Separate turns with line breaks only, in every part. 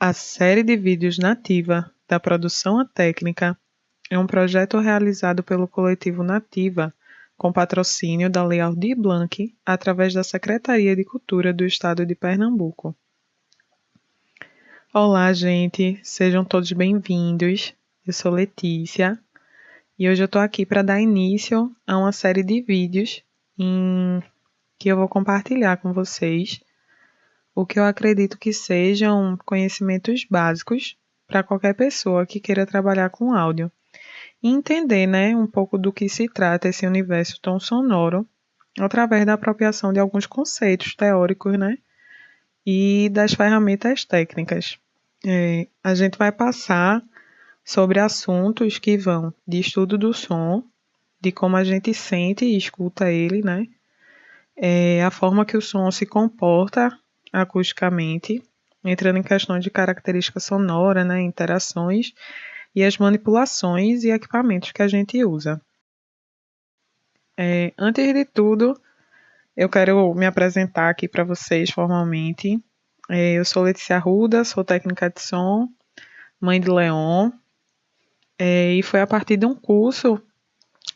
A série de vídeos Nativa, da Produção à Técnica, é um projeto realizado pelo coletivo Nativa, com patrocínio da Lei Aldir Blanc, através da Secretaria de Cultura do Estado de Pernambuco. Olá, gente, sejam todos bem-vindos. Eu sou Letícia e hoje eu estou aqui para dar início a uma série de vídeos que eu vou compartilhar com vocês o que eu acredito que sejam conhecimentos básicos para qualquer pessoa que queira trabalhar com áudio e entender, né, um pouco do que se trata esse universo tão sonoro através da apropriação de alguns conceitos teóricos, né, e das ferramentas técnicas. A gente vai passar sobre assuntos que vão de estudo do som, de como a gente sente e escuta ele, né, a forma que o som se comporta acusticamente, entrando em questões de característica sonora, né, interações e as manipulações e equipamentos que a gente usa. Antes de tudo, eu quero me apresentar aqui para vocês formalmente. Eu sou Letícia Arruda, sou técnica de som, mãe de Leon, e foi a partir de um curso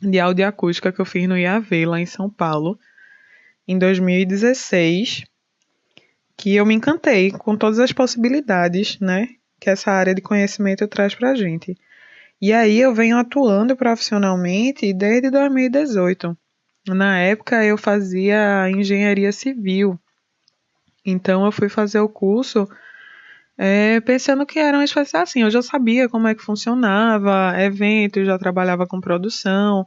de audioacústica que eu fiz no IAV, lá em São Paulo, em 2016, que eu me encantei com todas as possibilidades, né, que essa área de conhecimento traz para a gente. E aí eu venho atuando profissionalmente desde 2018. Na época eu fazia engenharia civil, então eu fui fazer o curso pensando que era uma espécie assim, eu já sabia como é que funcionava, eventos, já trabalhava com produção,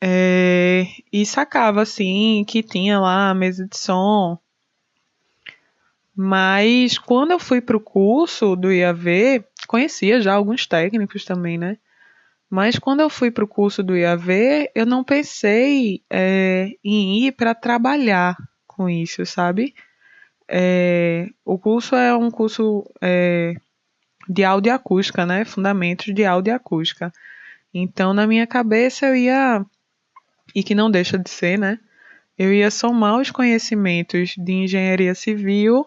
e sacava assim que tinha lá a mesa de som. Mas quando eu fui para o curso do IAV, conhecia já alguns técnicos também, né? Mas quando eu fui para o curso do IAV, eu não pensei em ir para trabalhar com isso, sabe? O curso é um curso de audioacústica, né? Fundamentos de audioacústica. Então, na minha cabeça, eu ia, e que não deixa de ser, né? Eu ia somar os conhecimentos de engenharia civil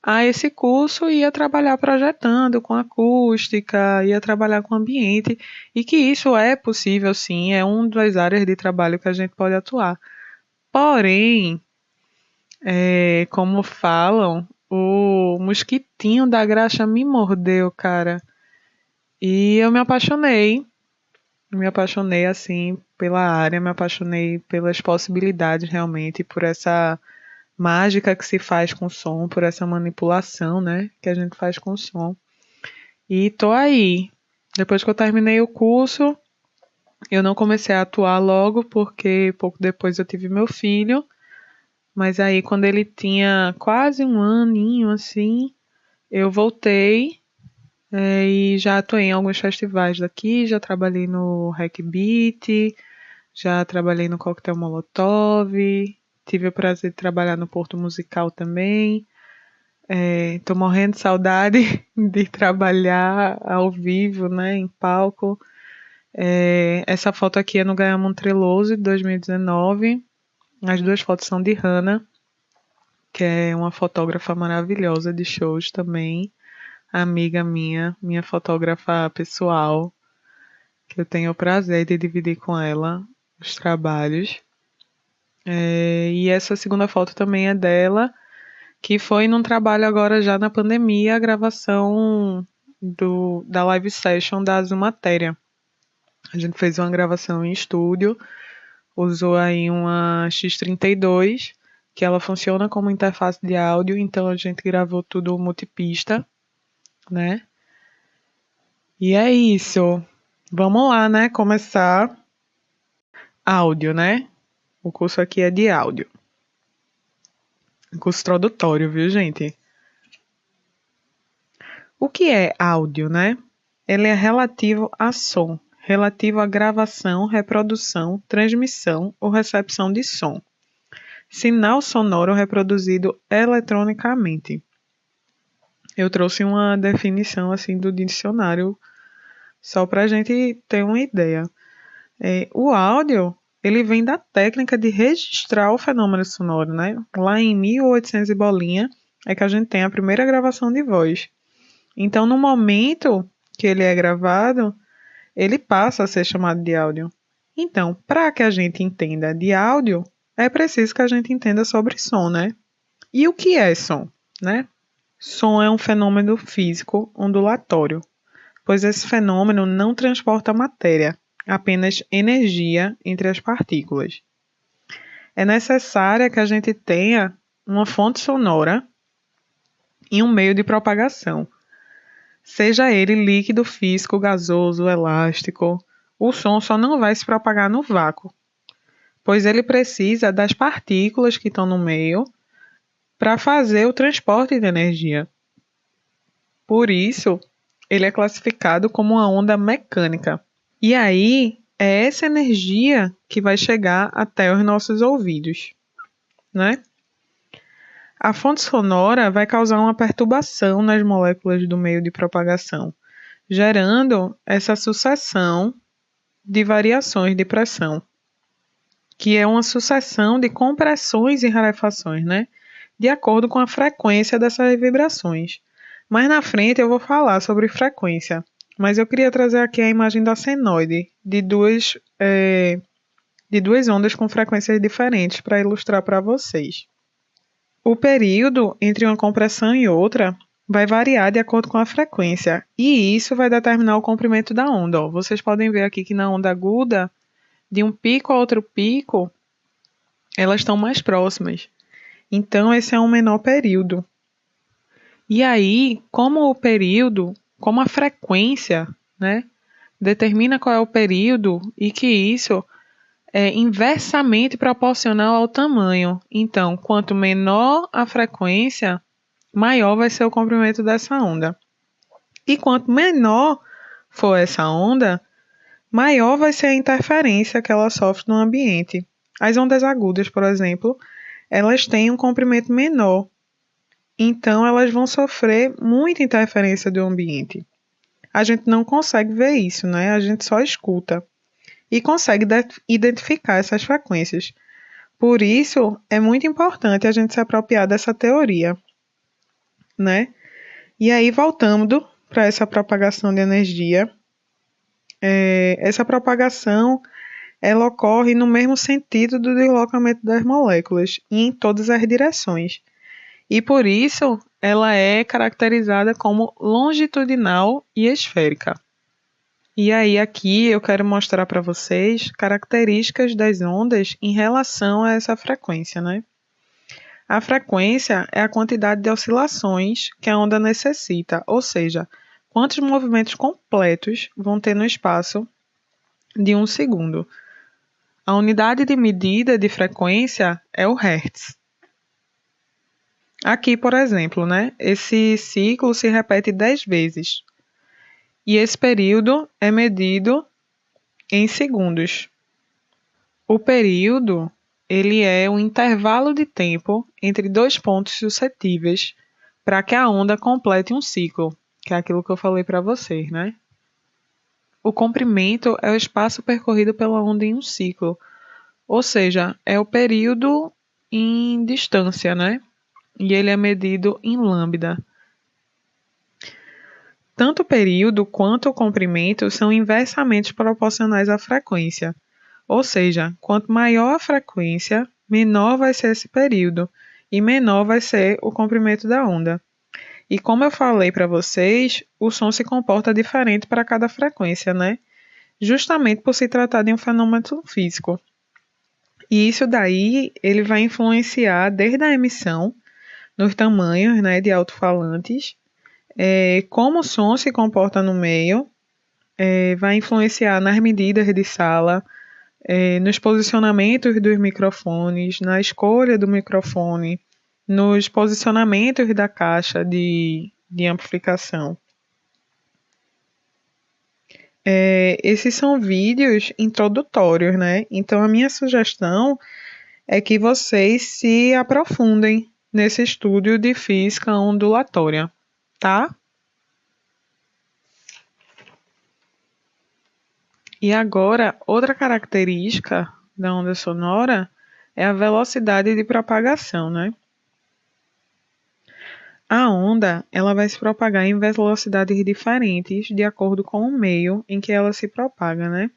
a esse curso e ia trabalhar projetando com acústica, ia trabalhar com ambiente, e que isso é possível sim, é uma das áreas de trabalho que a gente pode atuar. Porém, como falam, o mosquitinho da graxa me mordeu, cara, e eu me apaixonei assim pela área, me apaixonei pelas possibilidades realmente, por essa mágica que se faz com o som, por essa manipulação, né, que a gente faz com o som. E tô aí. Depois que eu terminei o curso, eu não comecei a atuar logo, porque pouco depois eu tive meu filho, mas aí quando ele tinha quase um aninho, assim, eu voltei, e já atuei em alguns festivais daqui, já trabalhei no Hack Beat, já trabalhei no Coquetel Molotov, tive o prazer de trabalhar no Porto Musical também. Tô morrendo de saudade de trabalhar ao vivo, né, em palco. Essa foto aqui é no Gaia Treloso de 2019. As duas fotos são de Hannah, que é uma fotógrafa maravilhosa de shows também, amiga minha fotógrafa pessoal, que eu tenho o prazer de dividir com ela os trabalhos. E essa segunda foto também é dela, que foi num trabalho agora já na pandemia, a gravação da live session da Zumatéria. A gente fez uma gravação em estúdio, usou aí uma X32, que ela funciona como interface de áudio, então a gente gravou tudo multipista, né? E é isso. Vamos lá, né? Começar áudio, né? O curso aqui é de áudio. Curso introdutório, viu, gente? O que é áudio, né? Ele é relativo a som, relativo à gravação, reprodução, transmissão ou recepção de som. Sinal sonoro reproduzido eletronicamente. Eu trouxe uma definição assim do dicionário só para a gente ter uma ideia. O áudio, ele vem da técnica de registrar o fenômeno sonoro, né? Lá em 1800 e bolinha é que a gente tem a primeira gravação de voz. Então, no momento que ele é gravado, ele passa a ser chamado de áudio. Então, para que a gente entenda de áudio, é preciso que a gente entenda sobre som, né? E o que é som, né? Som é um fenômeno físico ondulatório, pois esse fenômeno não transporta matéria, apenas energia entre as partículas. É necessário que a gente tenha uma fonte sonora e um meio de propagação, seja ele líquido, físico, gasoso, elástico. O som só não vai se propagar no vácuo, pois ele precisa das partículas que estão no meio para fazer o transporte de energia. Por isso, ele é classificado como uma onda mecânica. E aí, é essa energia que vai chegar até os nossos ouvidos, né? A fonte sonora vai causar uma perturbação nas moléculas do meio de propagação, gerando essa sucessão de variações de pressão, que é uma sucessão de compressões e rarefações, né? De acordo com a frequência dessas vibrações. Mais na frente eu vou falar sobre frequência, mas eu queria trazer aqui a imagem da senoide, de duas ondas com frequências diferentes para ilustrar para vocês. O período entre uma compressão e outra vai variar de acordo com a frequência, e isso vai determinar o comprimento da onda. Ó, vocês podem ver aqui que na onda aguda, de um pico a outro pico, elas estão mais próximas. Então, esse é um menor período. E aí, como a frequência, né, determina qual é o período e que isso é inversamente proporcional ao tamanho. Então, quanto menor a frequência, maior vai ser o comprimento dessa onda. E quanto menor for essa onda, maior vai ser a interferência que ela sofre no ambiente. As ondas agudas, por exemplo, elas têm um comprimento menor, então elas vão sofrer muita interferência do ambiente. A gente não consegue ver isso, né? A gente só escuta e consegue identificar essas frequências. Por isso, é muito importante a gente se apropriar dessa teoria, né? E aí, voltando para essa propagação de energia, essa propagação ela ocorre no mesmo sentido do deslocamento das moléculas e em todas as direções. E por isso, ela é caracterizada como longitudinal e esférica. E aí aqui eu quero mostrar para vocês características das ondas em relação a essa frequência, né? A frequência é a quantidade de oscilações que a onda necessita, ou seja, quantos movimentos completos vão ter no espaço de um segundo. A unidade de medida de frequência é o Hertz. Aqui, por exemplo, né, esse ciclo se repete 10 vezes. E esse período é medido em segundos. O período, ele é um intervalo de tempo entre dois pontos suscetíveis para que a onda complete um ciclo, que é aquilo que eu falei para vocês, né? O comprimento é o espaço percorrido pela onda em um ciclo, ou seja, é o período em distância, né? E ele é medido em lambda. Tanto o período quanto o comprimento são inversamente proporcionais à frequência. Ou seja, quanto maior a frequência, menor vai ser esse período e menor vai ser o comprimento da onda. E como eu falei para vocês, o som se comporta diferente para cada frequência, né? Justamente por se tratar de um fenômeno físico. E isso daí ele vai influenciar desde a emissão, nos tamanhos, né, de alto-falantes, como o som se comporta no meio, vai influenciar nas medidas de sala, nos posicionamentos dos microfones, na escolha do microfone, nos posicionamentos da caixa de amplificação. Esses são vídeos introdutórios, né? Então a minha sugestão é que vocês se aprofundem nesse estudo de física ondulatória, tá? E agora, outra característica da onda sonora é a velocidade de propagação, né? A onda, ela vai se propagar em velocidades diferentes de acordo com o meio em que ela se propaga, né?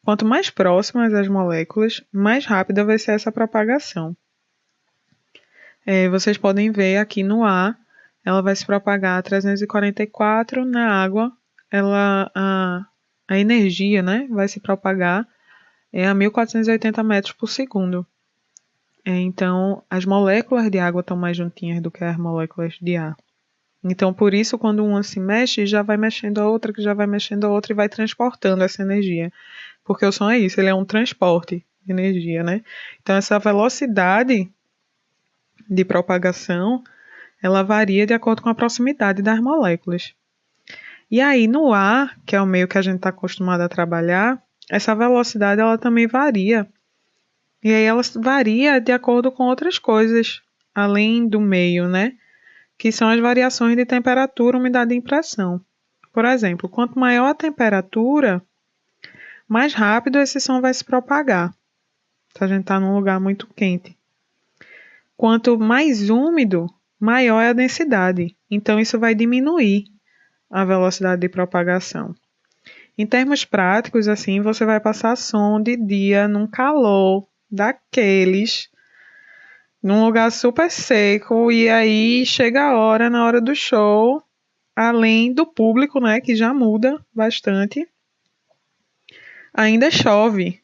Quanto mais próximas as moléculas, mais rápida vai ser essa propagação. Vocês podem ver aqui no ar, ela vai se propagar a 344, na água, a energia, né, vai se propagar a 1480 metros por segundo. Então, as moléculas de água estão mais juntinhas do que as moléculas de ar. Então, por isso, quando uma se mexe, já vai mexendo a outra, que já vai mexendo a outra e vai transportando essa energia. Porque o som é isso, ele é um transporte de energia, né? Então, essa velocidade de propagação, ela varia de acordo com a proximidade das moléculas. E aí, no ar, que é o meio que a gente está acostumado a trabalhar, essa velocidade ela também varia. E aí ela varia de acordo com outras coisas, além do meio, né? Que são as variações de temperatura, umidade e pressão. Por exemplo, quanto maior a temperatura, mais rápido esse som vai se propagar, se a gente está num lugar muito quente. Quanto mais úmido, maior é a densidade, então isso vai diminuir a velocidade de propagação. Em termos práticos, assim, você vai passar som de dia num calor daqueles, num lugar super seco, e aí chega a hora, na hora do show, além do público, né, que já muda bastante, ainda chove.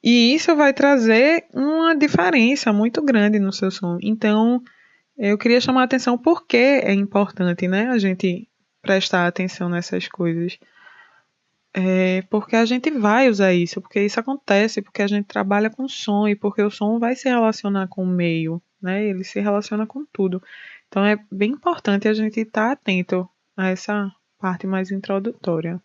E isso vai trazer uma diferença muito grande no seu som. Então, eu queria chamar a atenção porque é importante, né, a gente prestar atenção nessas coisas. Porque a gente vai usar isso, porque isso acontece, porque a gente trabalha com som e porque o som vai se relacionar com o meio, né? Ele se relaciona com tudo. Então é bem importante a gente estar atento a essa parte mais introdutória.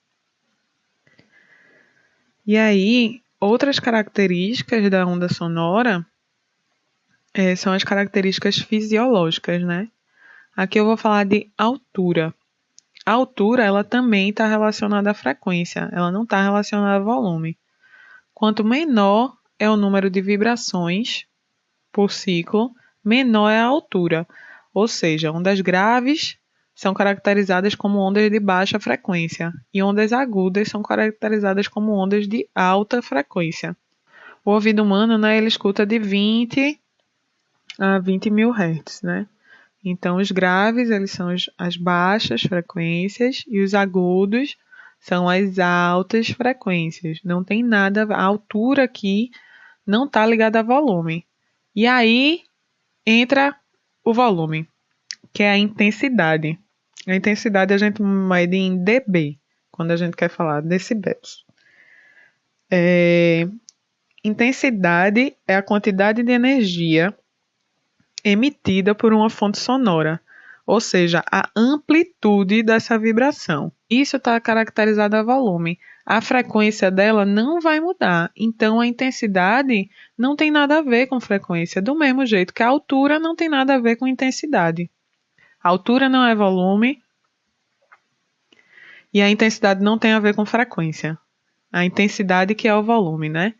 E aí, outras características da onda sonora são as características fisiológicas, né? Aqui eu vou falar de altura. A altura, ela também está relacionada à frequência, ela não está relacionada ao volume. Quanto menor é o número de vibrações por ciclo, menor é a altura. Ou seja, ondas graves são caracterizadas como ondas de baixa frequência e ondas agudas são caracterizadas como ondas de alta frequência. O ouvido humano, né, ele escuta de 20 a 20 mil Hz, né? Então, os graves, eles são as baixas frequências e os agudos são as altas frequências. Não tem nada, a altura aqui não está ligada a volume. E aí entra o volume, que é a intensidade. A intensidade a gente mede em dB, quando a gente quer falar decibéis. Intensidade é a quantidade de energia emitida por uma fonte sonora, ou seja, a amplitude dessa vibração. Isso está caracterizado a volume. A frequência dela não vai mudar, então a intensidade não tem nada a ver com frequência, do mesmo jeito que a altura não tem nada a ver com intensidade. A altura não é volume e a intensidade não tem a ver com frequência. A intensidade que é o volume, né?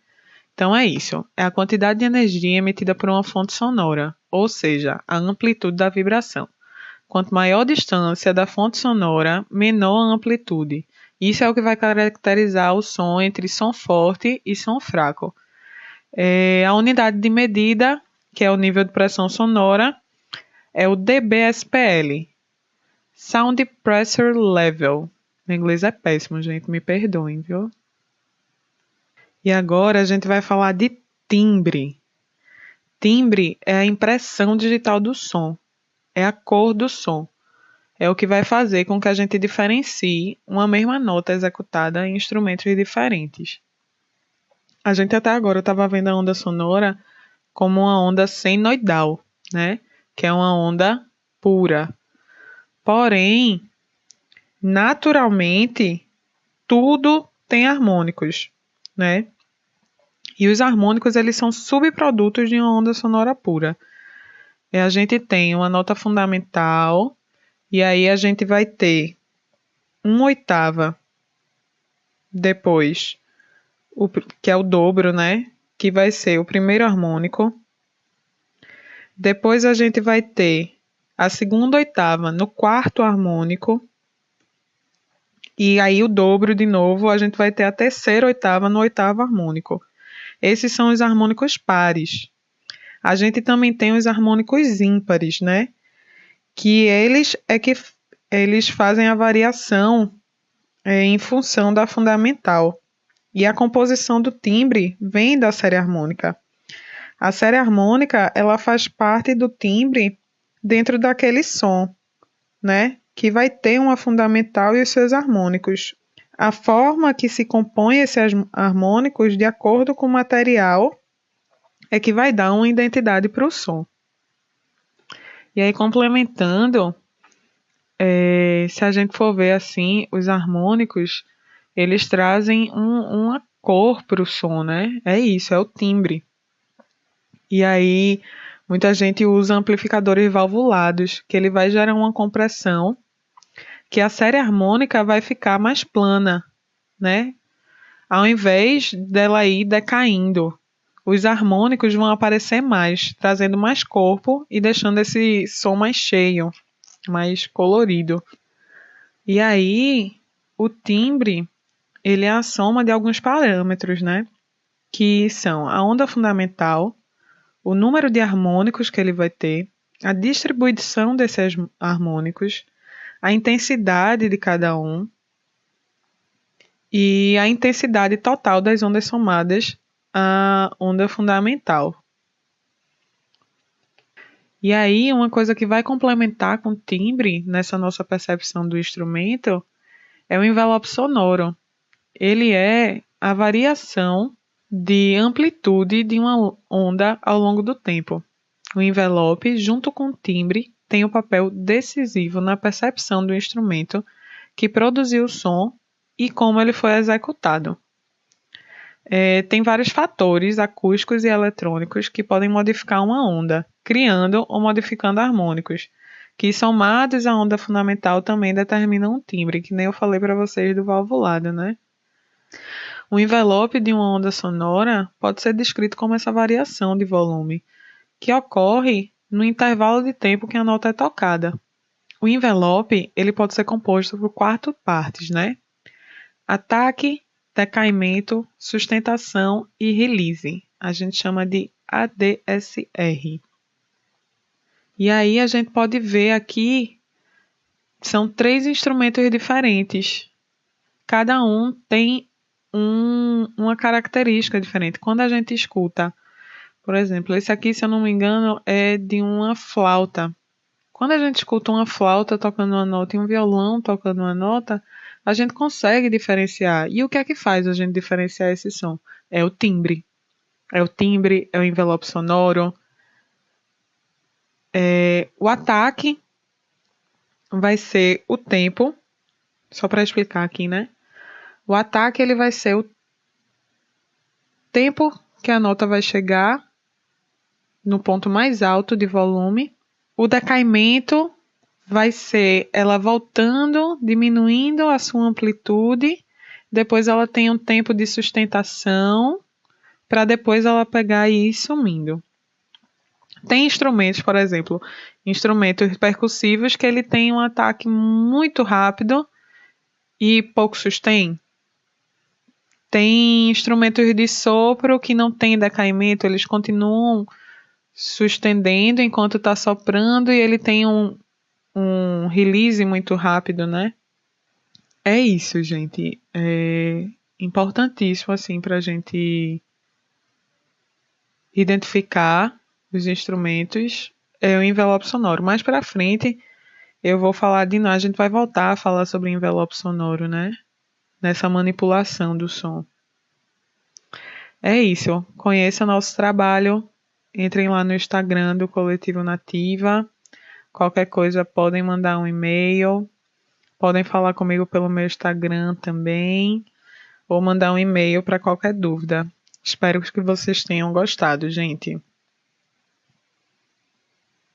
Então é isso, é a quantidade de energia emitida por uma fonte sonora, ou seja, a amplitude da vibração. Quanto maior a distância da fonte sonora, menor a amplitude. Isso é o que vai caracterizar o som entre som forte e som fraco. A unidade de medida, que é o nível de pressão sonora, é o dBSPL, Sound Pressure Level. O inglês é péssimo, gente, me perdoem, viu? E agora a gente vai falar de timbre. Timbre é a impressão digital do som, é a cor do som. É o que vai fazer com que a gente diferencie uma mesma nota executada em instrumentos diferentes. A gente até agora estava vendo a onda sonora como uma onda senoidal, né? Que é uma onda pura. Porém, naturalmente, tudo tem harmônicos, né? E os harmônicos, eles são subprodutos de uma onda sonora pura. A gente tem uma nota fundamental, e aí a gente vai ter uma oitava depois, que é o dobro, né? Que vai ser o primeiro harmônico. Depois a gente vai ter a segunda oitava no quarto harmônico, e aí o dobro de novo, a gente vai ter a terceira oitava no oitavo harmônico. Esses são os harmônicos pares. A gente também tem os harmônicos ímpares, né? Que eles fazem a variação em função da fundamental. E a composição do timbre vem da série harmônica. A série harmônica, ela faz parte do timbre dentro daquele som, né? Que vai ter uma fundamental e os seus harmônicos. A forma que se compõe esses harmônicos, de acordo com o material, é que vai dar uma identidade para o som. E aí, complementando, se a gente for ver assim, os harmônicos, eles trazem uma cor para o som, né? É isso, é o timbre. E aí, muita gente usa amplificadores valvulados, que ele vai gerar uma compressão, que a série harmônica vai ficar mais plana, né? Ao invés dela ir decaindo, os harmônicos vão aparecer mais, trazendo mais corpo e deixando esse som mais cheio, mais colorido. E aí, o timbre, ele é a soma de alguns parâmetros, né? Que são a onda fundamental, o número de harmônicos que ele vai ter, a distribuição desses harmônicos, a intensidade de cada um e a intensidade total das ondas somadas à onda fundamental. E aí, uma coisa que vai complementar com o timbre nessa nossa percepção do instrumento é o envelope sonoro. Ele é a variação de amplitude de uma onda ao longo do tempo. O envelope, junto com o timbre, tem um papel decisivo na percepção do instrumento que produziu o som e como ele foi executado. Tem vários fatores acústicos e eletrônicos que podem modificar uma onda, criando ou modificando harmônicos, que somados à onda fundamental também determinam um timbre, que nem eu falei para vocês do valvulado, né? O envelope de uma onda sonora pode ser descrito como essa variação de volume, que ocorre no intervalo de tempo que a nota é tocada. O envelope ele pode ser composto por 4 partes, né? Ataque, decaimento, sustentação e release. A gente chama de ADSR. E aí a gente pode ver aqui, são 3 instrumentos diferentes. Cada um tem uma característica diferente. Quando a gente escuta, por exemplo, esse aqui, se eu não me engano, é de uma flauta. Quando a gente escuta uma flauta tocando uma nota e um violão tocando uma nota, a gente consegue diferenciar. E o que é que faz a gente diferenciar esse som? É o timbre. É o timbre, é o envelope sonoro. O ataque vai ser o tempo. Só para explicar aqui, né? O ataque ele vai ser o tempo que a nota vai chegar no ponto mais alto de volume. O decaimento vai ser ela voltando, diminuindo a sua amplitude, depois ela tem um tempo de sustentação, para depois ela pegar e ir sumindo. Tem instrumentos, por exemplo, instrumentos percussivos que ele tem um ataque muito rápido e pouco sustém. Tem instrumentos de sopro que não tem decaimento, eles continuam sustendendo enquanto está soprando e ele tem um release muito rápido, né? É isso, gente. É importantíssimo, assim, para a gente identificar os instrumentos. É o envelope sonoro. Mais para frente, eu vou falar de novo. A gente vai voltar a falar sobre envelope sonoro, né? Nessa manipulação do som. É isso. Conheça nosso trabalho. Entrem lá no Instagram do Coletivo Nativa. Qualquer coisa, podem mandar um e-mail. Podem falar comigo pelo meu Instagram também, ou mandar um e-mail para qualquer dúvida. Espero que vocês tenham gostado, gente.